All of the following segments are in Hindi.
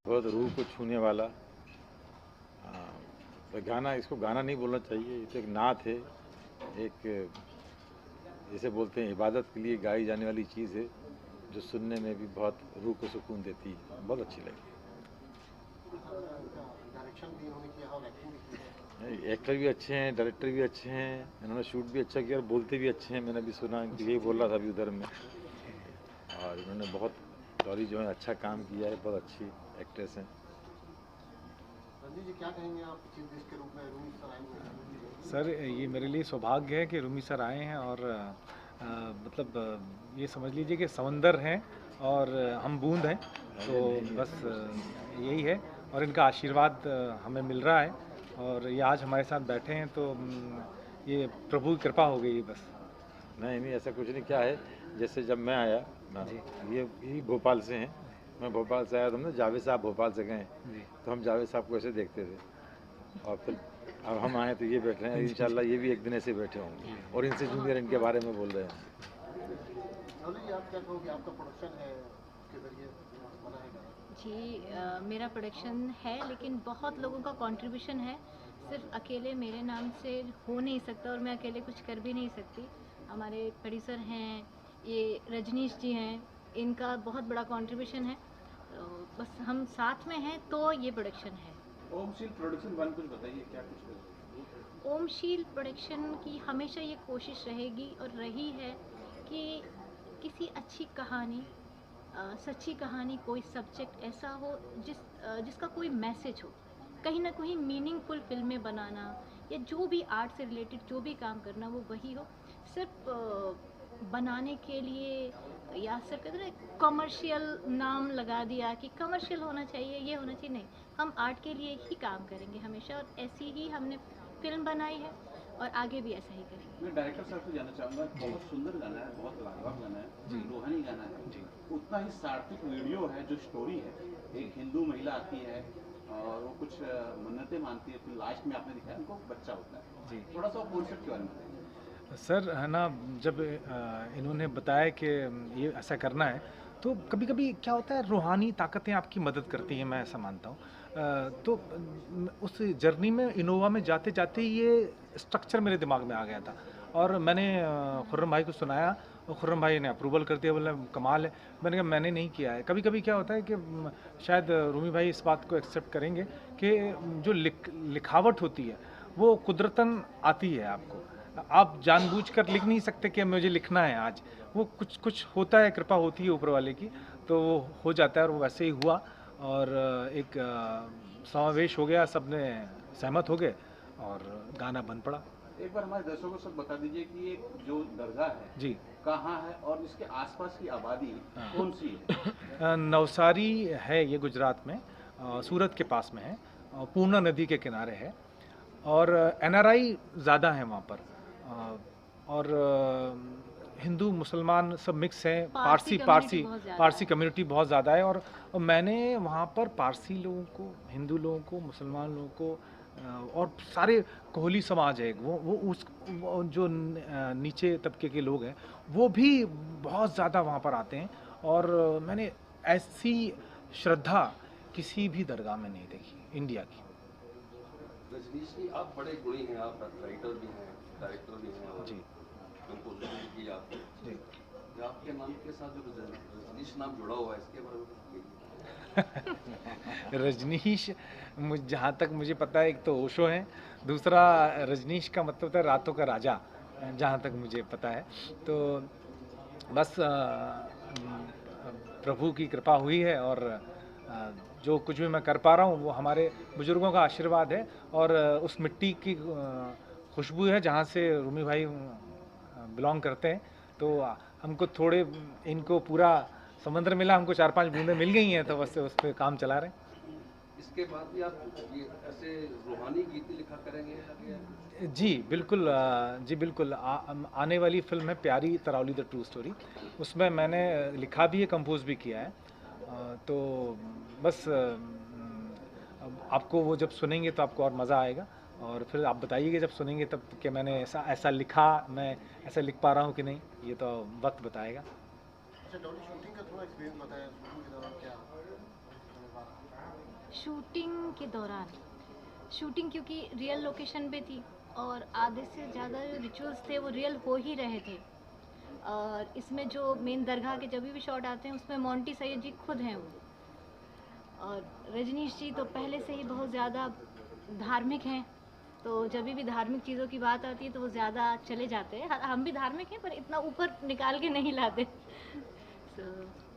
बहुत रूह को छूने वाला तो गाना, इसको गाना नहीं बोलना चाहिए, ये तो एक नात है, एक जैसे बोलते हैं इबादत के लिए गाई जाने वाली चीज़ है, जो सुनने में भी बहुत रूह को सुकून देती है, बहुत अच्छी लगी। एक्टर भी अच्छे हैं, डायरेक्टर भी अच्छे हैं, इन्होंने शूट भी अच्छा किया और बोलते भी अच्छे हैं। मैंने भी सुना कि यही बोल रहा था अभी उधर में, और इन्होंने बहुत गौरी जो है अच्छा काम किया है, बहुत अच्छी एक्ट्रेस हैं। जी क्या कहेंगे आप चीफ गेस्ट के रूप में रूमी सर आए हुए हैं? सर ये मेरे लिए सौभाग्य है कि रूमी सर आए हैं और ये समझ लीजिए कि समंदर हैं और हम बूंद हैं, तो बस यही है। और इनका आशीर्वाद हमें मिल रहा है और ये आज हमारे साथ बैठे हैं, तो ये प्रभु की कृपा हो गई बस। नहीं ऐसा कुछ नहीं। क्या है, जैसे जब मैं आया ये भोपाल से हैं, मैं भोपाल से आया, तो हमने जावेद साहब भोपाल से गए, तो हम जावेद साहब को ऐसे देखते थे, और फिर अब हम आए तो ये बैठ रहे हैं। इंशाल्लाह ये भी एक दिन ऐसे बैठे होंगे और इनसे जूनियर इनके बारे में बोल रहे हैं। आप क्या कहोगे, आपका प्रोडक्शन है, उसके जरिए बना है? जी मेरा प्रोडक्शन है, लेकिन बहुत लोगों का कंट्रीब्यूशन है। सिर्फ अकेले मेरे नाम से हो नहीं सकता और मैं अकेले कुछ कर भी नहीं सकती। हमारे प्रोड्यूसर हैं, ये रजनीश जी हैं, इनका बहुत बड़ा कंट्रीब्यूशन है, तो बस हम साथ में हैं तो ये प्रोडक्शन है। ओमशील प्रोडक्शन वन कुछ बताइए, क्या कुछ? ओमशील प्रोडक्शन की हमेशा ये कोशिश रहेगी और रही है कि किसी अच्छी कहानी, सच्ची कहानी, कोई सब्जेक्ट ऐसा हो जिसका कोई मैसेज हो, कहीं ना कहीं मीनिंगफुल फिल्में बनाना या जो भी आर्ट से रिलेटेड जो भी काम करना वो वही हो। सिर्फ बनाने के लिए या सिर्फ कहते ना कमर्शियल नाम लगा दिया कि कमर्शियल होना चाहिए, ये होना चाहिए, नहीं, हम आर्ट के लिए ही काम करेंगे हमेशा, और ऐसी ही हमने फिल्म बनाई है और आगे भी ऐसा ही करेंगे। मैं डायरेक्टर साहब से जानना चाहूँगा, बहुत सुंदर गाना है, बहुत लाजवाब गाना है, रूहानी गाना है, उतना ही सार्थक वीडियो है, जो स्टोरी है, एक हिंदू महिला आती है और वो कुछ मन्नतें मानती है, फिर लास्ट में आपने दिखाया उनको बच्चा होता है, थोड़ा सा कॉन्सेप्ट के बारे में बताइए। सर है ना, जब इन्होंने बताया कि ये ऐसा करना है, तो कभी कभी क्या होता है, रूहानी ताकतें आपकी मदद करती हैं, मैं ऐसा मानता हूँ। तो उस जर्नी में इनोवा में जाते जाते ये स्ट्रक्चर मेरे दिमाग में आ गया था और मैंने खुर्रम भाई को सुनाया और खुर्रम भाई ने अप्रूवल कर दिया, बोले कमाल है। मैंने कहा मैंने नहीं किया है। कभी कभी क्या होता है कि शायद रूमी भाई इस बात को एक्सेप्ट करेंगे कि जो लिखावट होती है वो कुदरतन आती है आपको, आप जानबूझकर लिख नहीं सकते कि मुझे लिखना है आज, वो कुछ कुछ होता है, कृपा होती है ऊपर वाले की, तो वो हो जाता है और वो वैसे ही हुआ और एक समावेश हो गया, सबने सहमत हो गए और गाना बन पड़ा। एक बार हमारे दर्शकों को सब बता दीजिए कि ये जो दरगाह है जी कहाँ है और इसके आसपास की आबादी कौन सी है? नवसारी है, ये गुजरात में, सूरत के पास में है, पूर्णा नदी के किनारे है और एनआरआई ज़्यादा है वहाँ पर, और हिंदू मुसलमान सब मिक्स हैं, पारसी कम्युनिटी बहुत ज़्यादा है। और मैंने वहाँ पर पारसी लोगों को, हिंदू लोगों को, मुसलमान लोगों को और सारे कोहली समाज है, वो जो नीचे तबके के लोग हैं वो भी बहुत ज़्यादा वहाँ पर आते हैं, और मैंने ऐसी श्रद्धा किसी भी दरगाह में नहीं देखी इंडिया की। रजनीश जी, आप बड़े गुणी हैं, आप राइटर भी हैं, डायरेक्टर भी हैं, जी कंपोजर भी किया आपने जी। आपके नाम के साथ जो रजनीश नाम जुड़ा हुआ है, इसके बारे में रजनीश, जहाँ तक मुझे पता है, एक तो ओशो है, दूसरा रजनीश का मतलब होता है रातों का राजा, जहाँ तक मुझे पता है। तो बस प्रभु की कृपा हुई है और जो कुछ भी मैं कर पा रहा हूँ वो हमारे बुजुर्गों का आशीर्वाद है और उस मिट्टी की खुशबू है जहाँ से रूमी भाई बिलोंग करते हैं। तो हमको थोड़े, इनको पूरा समुद्र मिला, हमको 4-5 बूंदें मिल गई हैं, तो बस उस पर काम चला रहे हैं। इसके बाद भी आप ये ऐसे रूहानी गीत लिखा करेंगे आगे? जी बिल्कुल, जी बिल्कुल। आने वाली फिल्म है प्यारी तरावली द ट्रू स्टोरी, उसमें मैंने लिखा भी है, कंपोज भी किया है। तो बस आपको वो जब सुनेंगे तो आपको और मज़ा आएगा, और फिर आप बताइएगा जब सुनेंगे तब कि मैंने ऐसा लिखा, मैं ऐसा लिख पा रहा हूँ कि नहीं, ये तो वक्त बताएगा। अच्छा, डॉली शूटिंग का थोड़ा एक्सपीरियंस बताया, शूटिंग के दौरान क्या? शूटिंग के दौरान, शूटिंग क्योंकि रियल लोकेशन पे थी और आधे से ज़्यादा जो रिचुअल्स थे वो रियल हो ही रहे थे। और इसमें जो मेन दरगाह के जब भी शॉट आते हैं उसमें मोंटी सैयद जी खुद हैं वो, और रजनीश जी तो पहले से ही बहुत ज़्यादा धार्मिक हैं, तो जब भी धार्मिक चीज़ों की बात आती है तो वो ज़्यादा चले जाते हैं। हम भी धार्मिक हैं पर इतना ऊपर निकाल के नहीं लाते।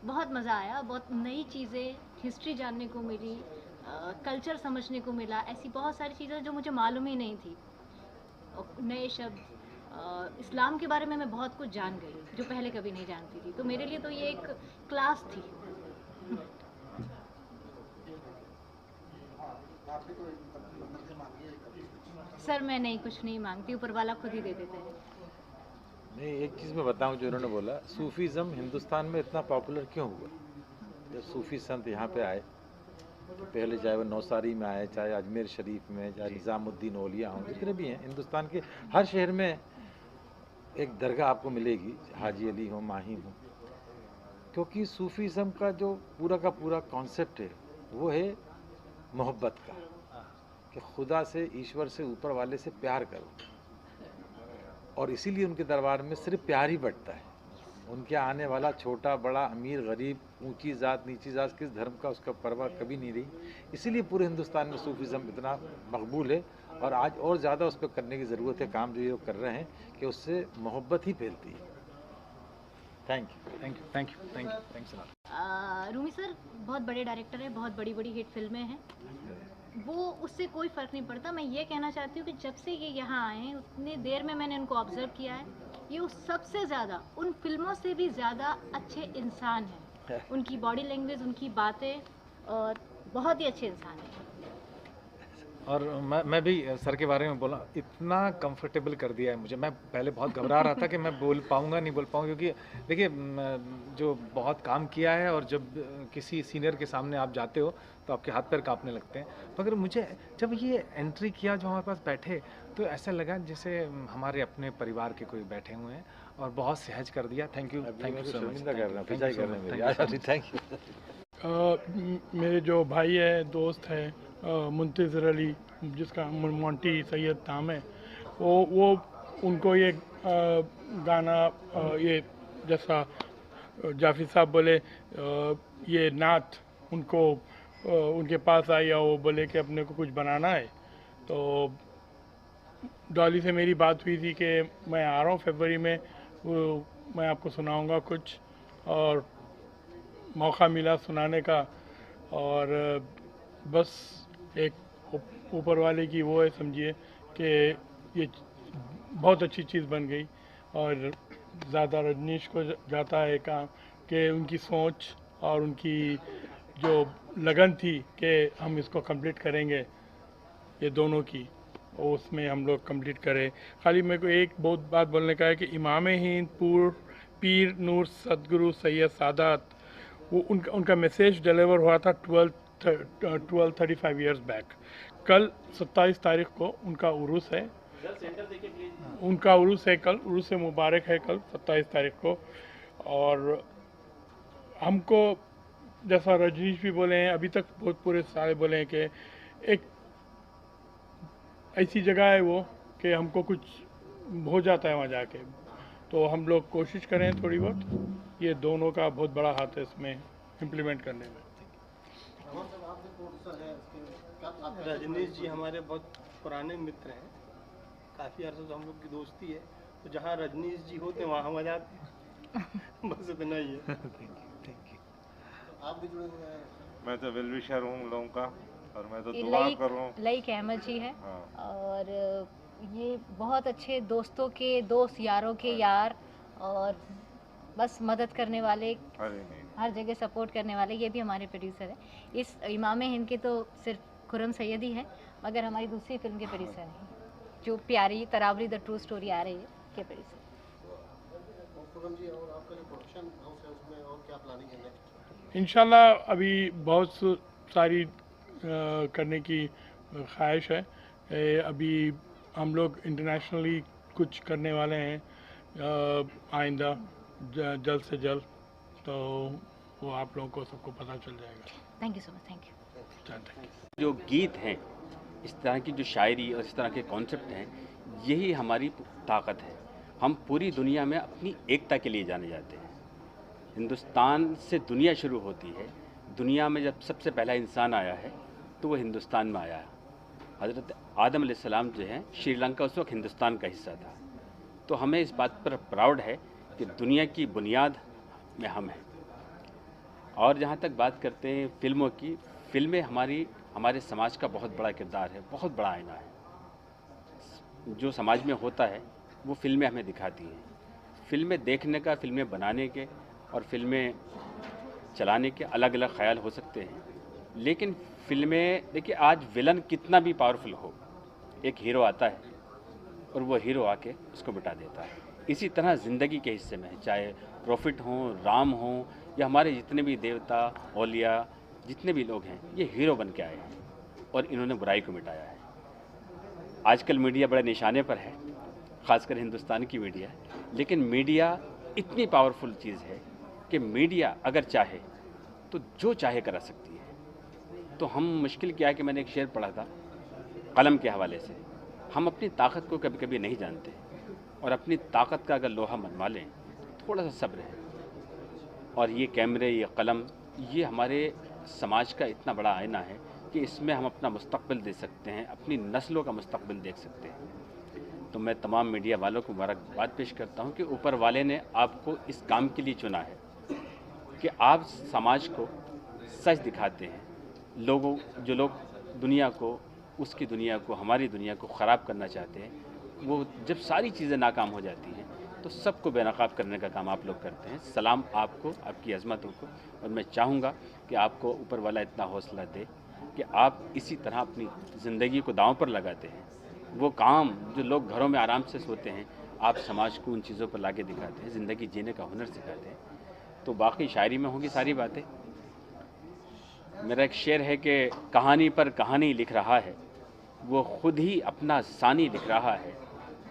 बहुत मज़ा आया, बहुत नई चीज़ें, हिस्ट्री जानने को मिली, कल्चर समझने को मिला, ऐसी बहुत सारी चीज़ें जो मुझे मालूम ही नहीं थी, और नए शब्द, इस्लाम के बारे में मैं बहुत कुछ जान गई जो पहले कभी नहीं जानती थी, तो मेरे लिए तो ये एक क्लास थी। आपने तो मंदिर मांगी है कभी? सर मैं नहीं, कुछ नहीं मांगती, ऊपर वाला खुद ही दे देते हैं। नहीं, एक चीज़ मैं बताऊं जो उन्होंने बोला, सूफीज़म हिंदुस्तान में इतना पॉपुलर क्यों हुआ? जब सूफी संत यहाँ पे आए, पहले चाहे वो नौसारी में आए, चाहे अजमेर शरीफ में, चाहे निज़ामुद्दीन औलिया हों, जितने भी हैं हिंदुस्तान के हर शहर में एक दरगाह आपको मिलेगी, हाजी अली हो, माही हो, क्योंकि सूफीज़म का जो पूरा कॉन्सेप्ट है वो है मोहब्बत का, कि खुदा से, ईश्वर से, ऊपर वाले से प्यार करो, और इसीलिए उनके दरबार में सिर्फ प्यार ही बंटता है। उनके आने वाला छोटा बड़ा, अमीर गरीब, ऊंची जात नीची जात, किस धर्म का उसका परवाह कभी नहीं रही। इसीलिए पूरे हिंदुस्तान में सूफीज़म इतना मकबूल है, और आज और ज़्यादा उस पर करने की ज़रूरत है। काम जो ये लोग कर रहे हैं कि उससे मोहब्बत ही फैलती है। Thank you, thank you, thank you, thank you, thanks a lot. Rumi sir बहुत बड़े डायरेक्टर हैं, बहुत बड़ी बड़ी हिट फिल्में हैं, वो उससे कोई फ़र्क नहीं पड़ता। मैं ये कहना चाहती हूँ कि जब से ये यहाँ आए हैं उतनी देर में मैंने इनको ऑब्ज़र्व किया है, ये सबसे ज़्यादा उन फिल्मों से भी ज़्यादा अच्छे इंसान हैं। उनकी बॉडी लैंग्वेज, उनकी बातें, और बहुत ही अच्छे इंसान हैं। और मैं भी सर के बारे में बोला, इतना कंफर्टेबल कर दिया है मुझे। मैं पहले बहुत घबरा रहा था कि मैं बोल पाऊँगा नहीं बोल पाऊँगा, क्योंकि देखिए जो बहुत काम किया है, और जब किसी सीनियर के सामने आप जाते हो तो आपके हाथ पैर कांपने लगते हैं। मगर मुझे जब ये एंट्री किया, जो हमारे पास बैठे, तो ऐसा लगा जैसे हमारे अपने परिवार के कोई बैठे हुए हैं, और बहुत सहज कर दिया। Thank you, thank you so much. Thank you. मेरे जो भाई है, दोस्त है, मुंतज़िर अली, जिसका मोंटी सैयद नाम है, वो उनको ये गाना, ये जैसा जाफी साहब बोले, ये नात उनको उनके पास आई, और वो बोले कि अपने को कुछ बनाना है। तो डॉली से मेरी बात हुई थी कि मैं आ रहा हूँ फरवरी में, वो मैं आपको सुनाऊंगा कुछ, और मौका मिला सुनाने का, और बस एक ऊपर वाले की वो है, समझिए कि ये बहुत अच्छी चीज़ बन गई। और ज़्यादा रजनीश को जाता है काम कि उनकी सोच और उनकी जो लगन थी कि हम इसको कंप्लीट करेंगे, ये दोनों की, और उसमें हम लोग कंप्लीट करें। खाली मेरे को एक बहुत बात बोलने का है कि इमाम हिंद पीर नूर सदगुरु सैयद सादात, वो उनका मैसेज डिलीवर हुआ था 1235 इयर्स बैक। कल 27 तारीख को उनका उरूस है, उनका उरूस है कल, उरूस मुबारक है कल 27 तारीख को। और हमको, जैसा रजनीश भी बोले हैं, अभी तक बहुत पूरे सारे बोले हैं कि एक ऐसी जगह है वो कि हमको कुछ हो जाता है वहाँ जाके, तो हम लोग कोशिश करें थोड़ी बहुत। ये दोनों का बहुत बड़ा हाथ है इसमें इम्प्लीमेंट करने में। रजनीश जी हमारे बहुत पुराने मित्र हैं, काफ़ी अर्से से हम लोग की दोस्ती है, तो जहाँ रजनीश जी होते हैं वहाँ हम आ जाते हैं। बस इतना ही है। आप भी जुड़े हुए हैं? मैं तो वेल विशर हूँ उन लोगों का, और मैं तो ये दुआ कर रहा हूँ। लईक अहमद जी है, हाँ। और ये बहुत अच्छे दोस्तों के दोस्त, यारों के यार, और बस मदद करने वाले, अरे नहीं, हर जगह सपोर्ट करने वाले। ये भी हमारे प्रोड्यूसर हैं। इस इमाम हिंद के तो सिर्फ खुरम सैयद ही हैं, मगर हमारी दूसरी फिल्म के प्रोड्यूसर हैं, जो प्यारी तरावरी द ट्रू स्टोरी आ रही है के प्रोड्यूसर। खुरम जी, और आपका जो प्रोडक्शन हाउस है उसमें और क्या प्लानिंग है नेक्स्ट? इंशाल्लाह अभी बहुत सारी करने की ख्वाहिश है। अभी हम लोग इंटरनेशनली कुछ करने वाले हैं आइंदा, जल्द से जल्द, तो वो आप लोगों को सबको पता चल जाएगा। Thank you so much, thank you. जो गीत हैं, इस तरह की जो शायरी और इस तरह के कॉन्सेप्ट हैं, यही हमारी ताकत है। हम पूरी दुनिया में अपनी एकता के लिए जाने जाते हैं। हिंदुस्तान से दुनिया शुरू होती है। दुनिया में जब सबसे पहला इंसान आया है तो वो हिंदुस्तान में आया है। हज़रत आदम अलैहिस्सलाम जो हैं, श्रीलंका उस वक्त हिंदुस्तान का हिस्सा था। तो हमें इस बात पर प्राउड है कि दुनिया की बुनियाद में हम हैं। और जहाँ तक बात करते हैं फिल्मों की, फिल्में हमारे समाज का बहुत बड़ा किरदार है, बहुत बड़ा आईना है। जो समाज में होता है वो फिल्में हमें दिखाती हैं। फिल्में देखने का, फिल्में बनाने के और फिल्में चलाने के अलग अलग ख्याल हो सकते हैं, लेकिन फिल्में देखिए, आज विलन कितना भी पावरफुल हो, एक हीरो आता है और वो हीरो आके उसको मिटा देता है। इसी तरह ज़िंदगी के हिस्से में, चाहे प्रॉफिट हों, राम हों, या हमारे जितने भी देवता, औलिया, जितने भी लोग हैं, ये हीरो बन के आए हैं और इन्होंने बुराई को मिटाया है। आजकल मीडिया बड़े निशाने पर है, ख़ासकर हिंदुस्तान की मीडिया। लेकिन मीडिया इतनी पावरफुल चीज़ है कि मीडिया अगर चाहे तो जो चाहे करा सकती है। तो हम, मुश्किल क्या है कि मैंने एक शेर पढ़ा था कलम के हवाले से, हम अपनी ताकत को कभी कभी नहीं जानते, और अपनी ताकत का अगर लोहा मनवा लें, थोड़ा सा सब्र है। और ये कैमरे, ये कलम, ये हमारे समाज का इतना बड़ा आईना है कि इसमें हम अपना मुस्तकबिल दे सकते हैं, अपनी नस्लों का मुस्तकबिल देख सकते हैं। तो मैं तमाम मीडिया वालों को मुबारकबाद पेश करता हूँ कि ऊपर वाले ने आपको इस काम के लिए चुना है कि आप समाज को सच दिखाते हैं। जो लोग दुनिया को, उसकी दुनिया को, हमारी दुनिया को ख़राब करना चाहते हैं, वो जब सारी चीज़ें नाकाम हो जाती हैं तो सबको बेनकाब करने का काम आप लोग करते हैं। सलाम आपको, आपकी अज़मतों को। और मैं चाहूँगा कि आपको ऊपर वाला इतना हौसला दे कि आप इसी तरह अपनी ज़िंदगी को दांव पर लगाते हैं। वो काम जो लोग घरों में आराम से सोते हैं, आप समाज को उन चीज़ों पर लाके दिखाते हैं, ज़िंदगी जीने का हुनर सिखाते हैं। तो बाकी शायरी में होंगी सारी बातें। मेरा एक शेर है कि कहानी पर कहानी लिख रहा है, वो खुद ही अपना सानी लिख रहा है।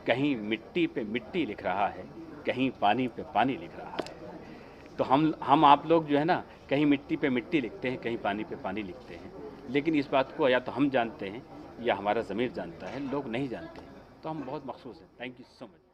कहीं मिट्टी पे मिट्टी लिख रहा है, कहीं पानी पे पानी लिख रहा है। तो हम आप लोग जो है ना, कहीं मिट्टी पे मिट्टी लिखते हैं, कहीं पानी पे पानी लिखते हैं। लेकिन इस बात को या तो हम जानते हैं या हमारा ज़मीर जानता है, लोग नहीं जानते हैं। तो हम बहुत मखसूस हैं। Thank you so much.